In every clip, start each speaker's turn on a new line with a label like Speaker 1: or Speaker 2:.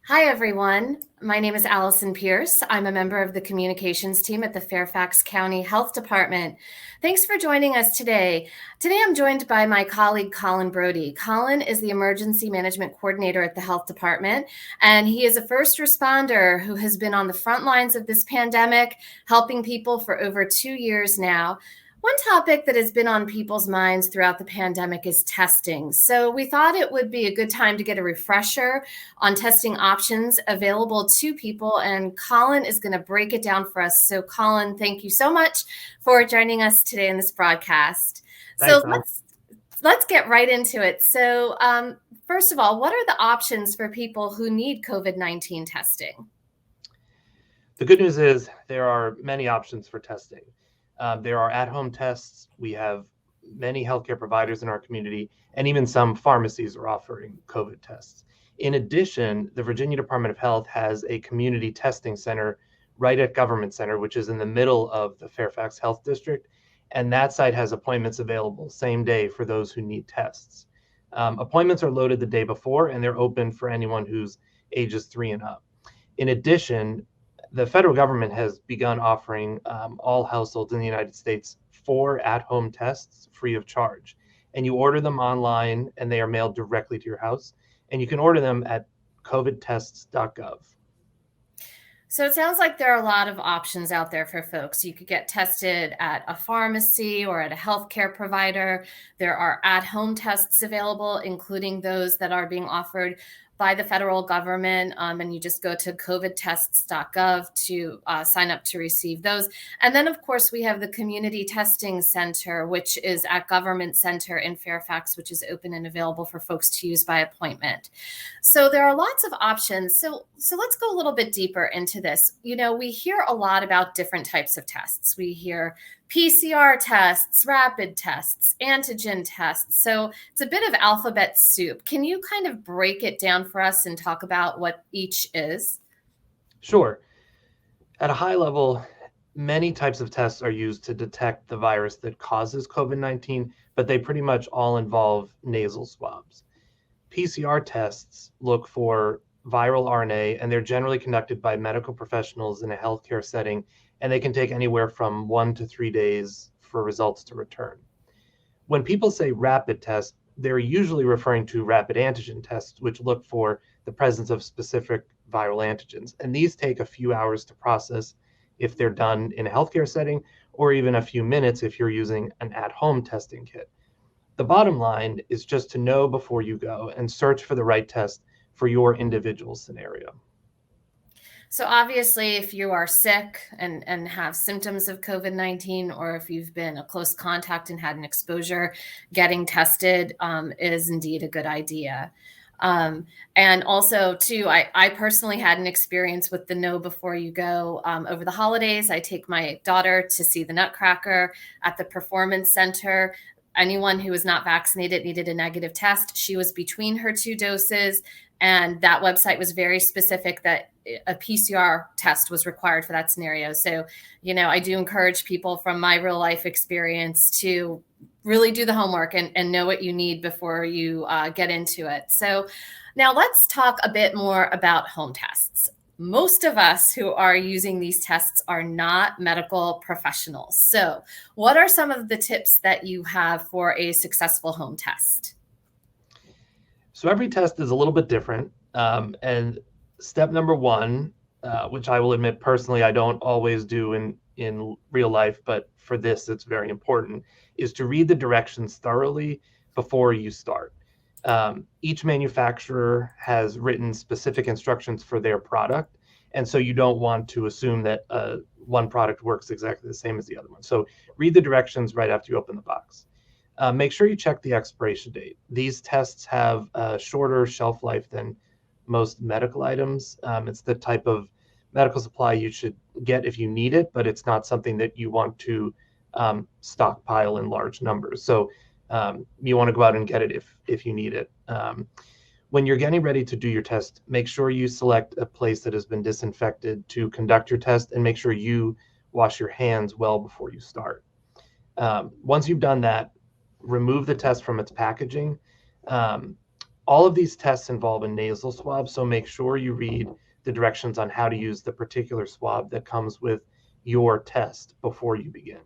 Speaker 1: Hi, everyone. My name is Allison Pierce. I'm a member of the communications team at the Fairfax County Health Department. Thanks for joining us today. Today, I'm joined by my colleague, Colin Brody. Colin is the emergency management coordinator at the health department, and he is a first responder who has been on the front lines of this pandemic, helping people for over 2 years now. One topic that has been on people's minds throughout the pandemic is testing. So we thought it would be a good time to get a refresher on testing options available to people, and Colin is going to break it down for us. So Colin, thank you so much for joining us today in this broadcast.
Speaker 2: Thanks,
Speaker 1: So
Speaker 2: Al.
Speaker 1: let's get right into it. So first of all, what are the options for people who need COVID-19 testing?
Speaker 2: The good news is there are many options for testing. There are at-home tests. We have many healthcare providers in our community, and even some pharmacies are offering COVID tests. In addition, the Virginia Department of Health has a community testing center right at Government Center, which is in the middle of the Fairfax Health District, and that site has appointments available same day for those who need tests. Appointments are loaded the day before, and they're open for anyone who's ages 3 and up. In addition, the federal government has begun offering all households in the United States 4 at-home tests free of charge. And you order them online and they are mailed directly to your house. And you can order them at covidtests.gov.
Speaker 1: So it sounds like there are a lot of options out there for folks. You could get tested at a pharmacy or at a healthcare provider. There are at-home tests available, including those that are being offered by the federal government. And you just go to covidtests.gov to sign up to receive those. And then, of course, we have the Community Testing Center, which is at Government Center in Fairfax, which is open and available for folks to use by appointment. So there are lots of options. So let's go a little bit deeper into this. You know, we hear a lot about different types of tests. We hear PCR tests, rapid tests, antigen tests. So it's a bit of alphabet soup. Can you kind of break it down for us and talk about what each is?
Speaker 2: Sure. At a high level, many types of tests are used to detect the virus that causes COVID-19, but they pretty much all involve nasal swabs. PCR tests look for viral RNA, and they're generally conducted by medical professionals in a healthcare setting, and they can take anywhere from 1 to 3 days for results to return. When people say rapid tests, they're usually referring to rapid antigen tests, which look for the presence of specific viral antigens. And these take a few hours to process if they're done in a healthcare setting, or even a few minutes if you're using an at-home testing kit. The bottom line is just to know before you go and search for the right test for your individual scenario.
Speaker 1: So obviously, if you are sick and have symptoms of COVID-19, or if you've been a close contact and had an exposure, getting tested is indeed a good idea. And also, too, I personally had an experience with the know before you go. Over the holidays, I take my daughter to see the Nutcracker at the Performance Center. Anyone who was not vaccinated needed a negative test. She was between her 2 doses, and that website was very specific that a PCR test was required for that scenario. So, you know, I do encourage people from my real life experience to really do the homework and know what you need before you get into it. So now let's talk a bit more about home tests. Most of us who are using these tests are not medical professionals. So what are some of the tips that you have for a successful home test?
Speaker 2: So every test is a little bit different. And step number 1, which I will admit personally I don't always do in real life, but for this it's very important, is to read the directions thoroughly before you start. Each manufacturer has written specific instructions for their product, and so you don't want to assume that one product works exactly the same as the other one. So read the directions right after you open the box. Make sure you check the expiration date. These tests have a shorter shelf life than most medical items. It's the type of medical supply you should get if you need it, but it's not something that you want to stockpile in large numbers. So you want to go out and get it if you need it. When you're getting ready to do your test, make sure you select a place that has been disinfected to conduct your test, and make sure you wash your hands well before you start. Once you've done that, remove the test from its packaging. All of these tests involve a nasal swab, so make sure you read the directions on how to use the particular swab that comes with your test before you begin.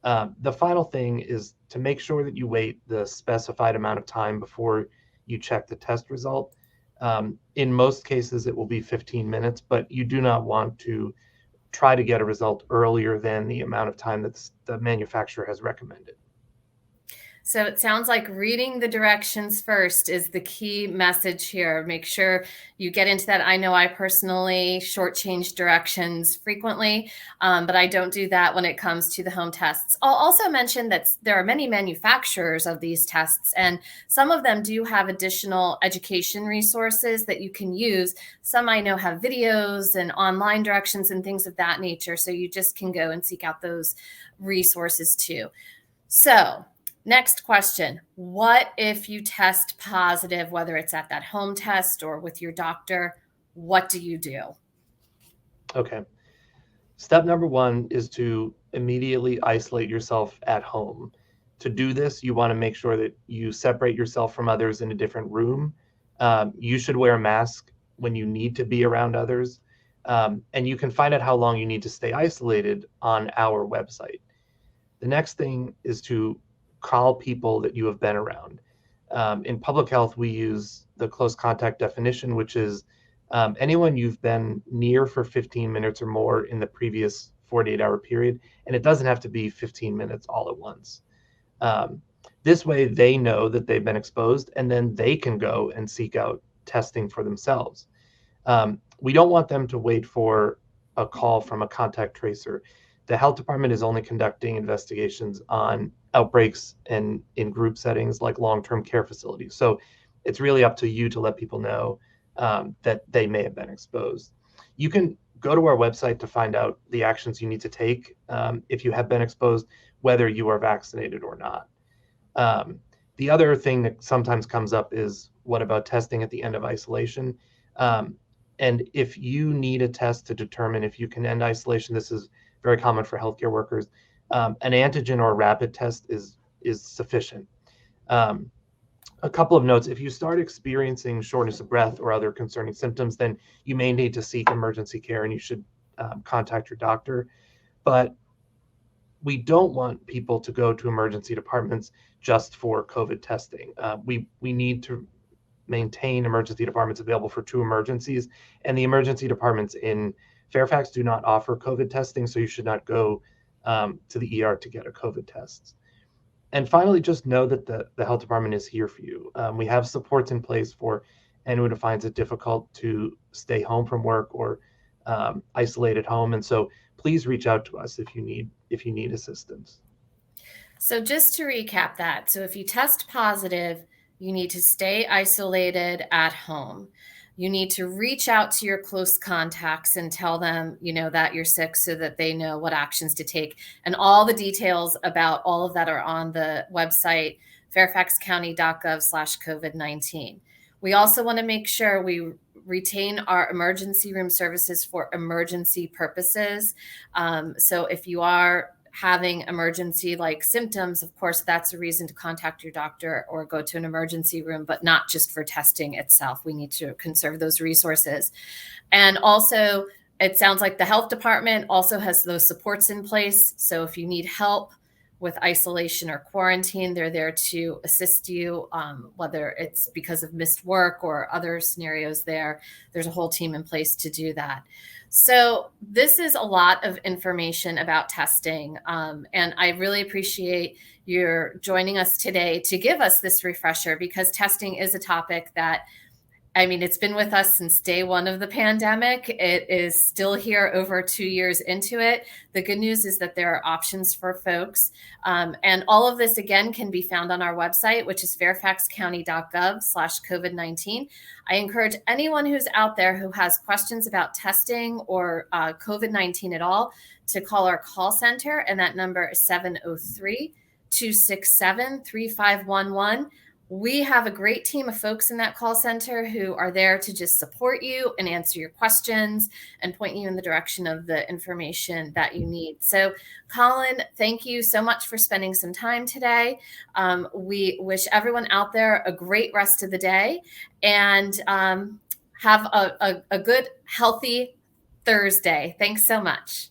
Speaker 2: The final thing is to make sure that you wait the specified amount of time before you check the test result. In most cases, it will be 15 minutes, but you do not want to try to get a result earlier than the amount of time that the manufacturer has recommended.
Speaker 1: So it sounds like reading the directions first is the key message here. Make sure you get into that. I know I personally shortchange directions frequently, but I don't do that when it comes to the home tests. I'll also mention that there are many manufacturers of these tests, and some of them do have additional education resources that you can use. Some I know have videos and online directions and things of that nature, so you just can go and seek out those resources too. So, next question. What if you test positive, whether it's at that home test or with your doctor? What do you do?
Speaker 2: Okay. Step number one is to immediately isolate yourself at home. To do this, you want to make sure that you separate yourself from others in a different room. You should wear a mask when you need to be around others. And you can find out how long you need to stay isolated on our website. The next thing is to call people that you have been around. In public health, we use the close contact definition, which is anyone you've been near for 15 minutes or more in the previous 48-hour period. And it doesn't have to be 15 minutes all at once. This way, they know that they've been exposed, and then they can go and seek out testing for themselves. We don't want them to wait for a call from a contact tracer. The health department is only conducting investigations on outbreaks and in group settings like long-term care facilities. So it's really up to you to let people know that they may have been exposed. You can go to our website to find out the actions you need to take if you have been exposed, whether you are vaccinated or not. The other thing that sometimes comes up is, what about testing at the end of isolation? And if you need a test to determine if you can end isolation, this is very common for healthcare workers. An antigen or a rapid test is sufficient. A couple of notes: if you start experiencing shortness of breath or other concerning symptoms, then you may need to seek emergency care and you should contact your doctor. But we don't want people to go to emergency departments just for COVID testing. We need to maintain emergency departments available for true emergencies, and the emergency departments in Fairfax do not offer COVID testing, so you should not go to the ER to get a COVID test. And finally, just know that the health department is here for you. We have supports in place for anyone who finds it difficult to stay home from work or isolate at home. And so please reach out to us if you need assistance.
Speaker 1: So just to recap that, so if you test positive, you need to stay isolated at home. You need to reach out to your close contacts and tell them, that you're sick so that they know what actions to take. And all the details about all of that are on the website, fairfaxcounty.gov/COVID-19. We also want to make sure we retain our emergency room services for emergency purposes. So if you are having emergency like symptoms, of course, that's a reason to contact your doctor or go to an emergency room, but not just for testing itself. We need to conserve those resources. And also, it sounds like the health department also has those supports in place. So if you need help with isolation or quarantine, they're there to assist you, whether it's because of missed work or other scenarios there. There's a whole team in place to do that. So this is a lot of information about testing, and I really appreciate your joining us today to give us this refresher, because testing is a topic that, it's been with us since day one of the pandemic. It is still here over 2 years into it. The good news is that there are options for folks. And all of this, again, can be found on our website, which is fairfaxcounty.gov/COVID-19. I encourage anyone who's out there who has questions about testing or COVID-19 at all to call our call center. And that number is 703-267-3511. We have a great team of folks in that call center who are there to just support you and answer your questions and point you in the direction of the information that you need. So, Colin, thank you so much for spending some time today. We wish everyone out there a great rest of the day, and have a good, healthy Thursday. Thanks so much.